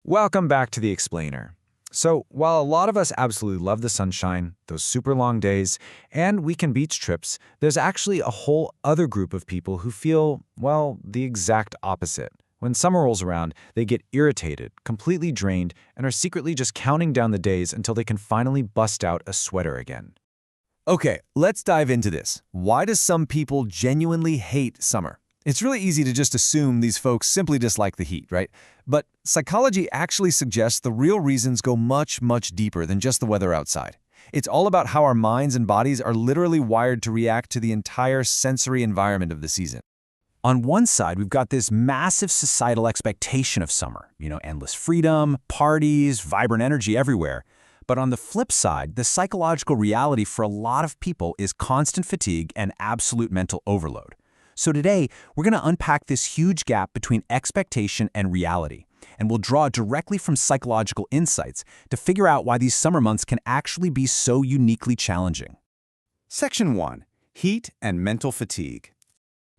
Welcome back to The Explainer. So, while a lot of us absolutely love the sunshine, those super long days, and weekend beach trips, there's actually a whole other group of people who feel, well, the exact opposite. When summer rolls around, they get irritated, completely drained, and are secretly just counting down the days until they can finally bust out a sweater again. Okay, let's dive into this. Why do some people genuinely hate summer? It's really easy to just assume these folks simply dislike the heat, right? But psychology actually suggests the real reasons go much, much deeper than just the weather outside. It's all about how our minds and bodies are literally wired to react to the entire sensory environment of the season. On one side, we've got this massive societal expectation of summer, endless freedom, parties, vibrant energy everywhere. But on the flip side, the psychological reality for a lot of people is constant fatigue and absolute mental overload. So today, we're going to unpack this huge gap between expectation and reality, and we'll draw directly from psychological insights to figure out why these summer months can actually be so uniquely challenging. Section 1. Heat and mental fatigue.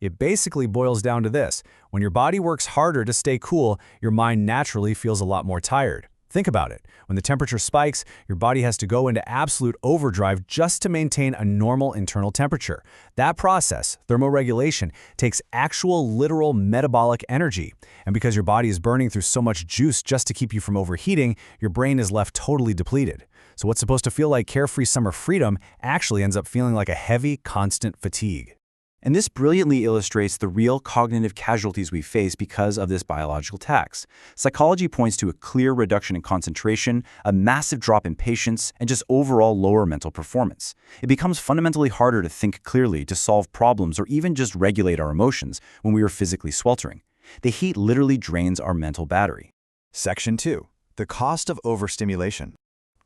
It basically boils down to this. When your body works harder to stay cool, your mind naturally feels a lot more tired. Think about it. When the temperature spikes, your body has to go into absolute overdrive just to maintain a normal internal temperature. That process, thermoregulation, takes actual literal metabolic energy. And because your body is burning through so much juice just to keep you from overheating, your brain is left totally depleted. So what's supposed to feel like carefree summer freedom actually ends up feeling like a heavy, constant fatigue. And this brilliantly illustrates the real cognitive casualties we face because of this biological tax. Psychology points to a clear reduction in concentration, a massive drop in patience, and just overall lower mental performance. It becomes fundamentally harder to think clearly, to solve problems, or even just regulate our emotions when we are physically sweltering. The heat literally drains our mental battery. Section 2. The cost of overstimulation.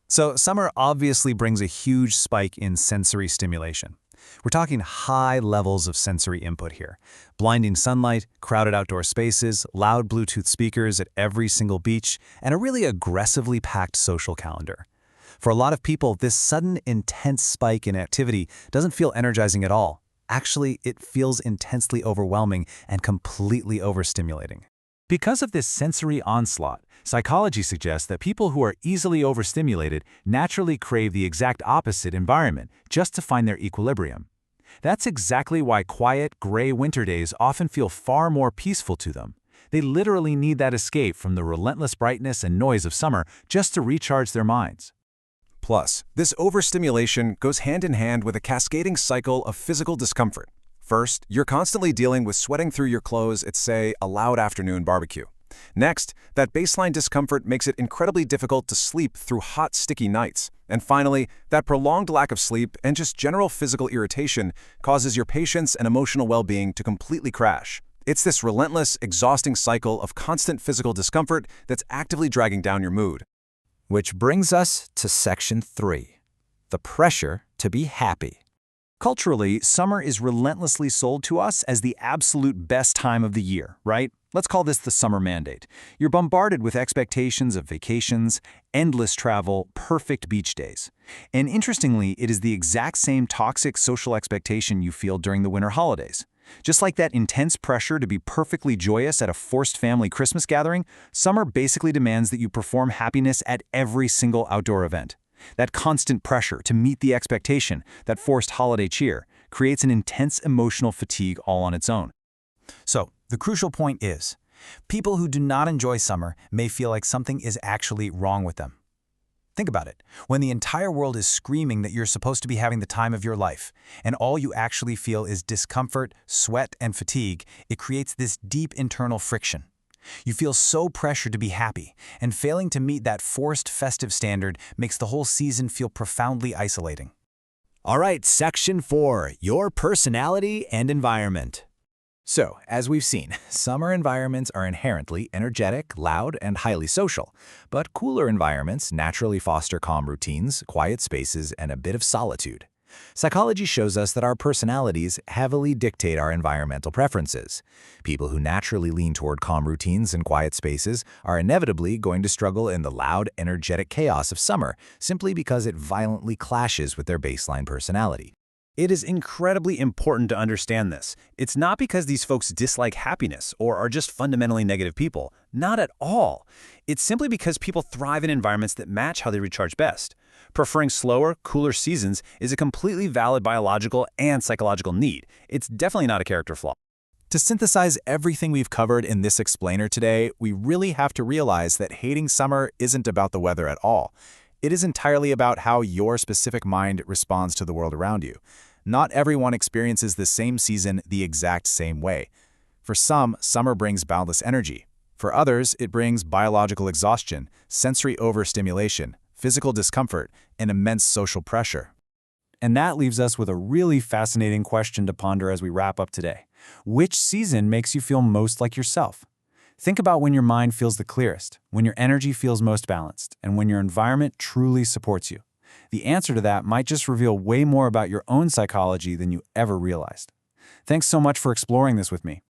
So summer obviously brings a huge spike in sensory stimulation. We're talking high levels of sensory input here. Blinding sunlight, crowded outdoor spaces, loud Bluetooth speakers at every single beach, and a really aggressively packed social calendar. For a lot of people, this sudden, intense spike in activity doesn't feel energizing at all. Actually, it feels intensely overwhelming and completely overstimulating. Because of this sensory onslaught, psychology suggests that people who are easily overstimulated naturally crave the exact opposite environment just to find their equilibrium. That's exactly why quiet, gray winter days often feel far more peaceful to them. They literally need that escape from the relentless brightness and noise of summer just to recharge their minds. Plus, this overstimulation goes hand in hand with a cascading cycle of physical discomfort. First, you're constantly dealing with sweating through your clothes at, say, a loud afternoon barbecue. Next, that baseline discomfort makes it incredibly difficult to sleep through hot, sticky nights. And finally, that prolonged lack of sleep and just general physical irritation causes your patience and emotional well-being to completely crash. It's this relentless, exhausting cycle of constant physical discomfort that's actively dragging down your mood. Which brings us to Section 3, the pressure to be happy. Culturally, summer is relentlessly sold to us as the absolute best time of the year, right? Let's call this the summer mandate. You're bombarded with expectations of vacations, endless travel, perfect beach days. And interestingly, it is the exact same toxic social expectation you feel during the winter holidays. Just like that intense pressure to be perfectly joyous at a forced family Christmas gathering, summer basically demands that you perform happiness at every single outdoor event. That constant pressure to meet the expectation, that forced holiday cheer, creates an intense emotional fatigue all on its own. So, the crucial point is, people who do not enjoy summer may feel like something is actually wrong with them. Think about it. When the entire world is screaming that you're supposed to be having the time of your life, and all you actually feel is discomfort, sweat, and fatigue, it creates this deep internal friction. You feel so pressured to be happy, and failing to meet that forced festive standard makes the whole season feel profoundly isolating. All right, Section 4, your personality and environment. So, as we've seen, summer environments are inherently energetic, loud, and highly social. But cooler environments naturally foster calm routines, quiet spaces, and a bit of solitude. Psychology shows us that our personalities heavily dictate our environmental preferences. People who naturally lean toward calm routines and quiet spaces are inevitably going to struggle in the loud, energetic chaos of summer simply because it violently clashes with their baseline personality. It is incredibly important to understand this. It's not because these folks dislike happiness or are just fundamentally negative people. Not at all. It's simply because people thrive in environments that match how they recharge best. Preferring slower, cooler seasons is a completely valid biological and psychological need. It's definitely not a character flaw. To synthesize everything we've covered in this explainer today, we really have to realize that hating summer isn't about the weather at all. It is entirely about how your specific mind responds to the world around you. Not everyone experiences the same season the exact same way. For some, summer brings boundless energy. For others, it brings biological exhaustion, sensory overstimulation, physical discomfort, and immense social pressure. And that leaves us with a really fascinating question to ponder as we wrap up today. Which season makes you feel most like yourself? Think about when your mind feels the clearest, when your energy feels most balanced, and when your environment truly supports you. The answer to that might just reveal way more about your own psychology than you ever realized. Thanks so much for exploring this with me.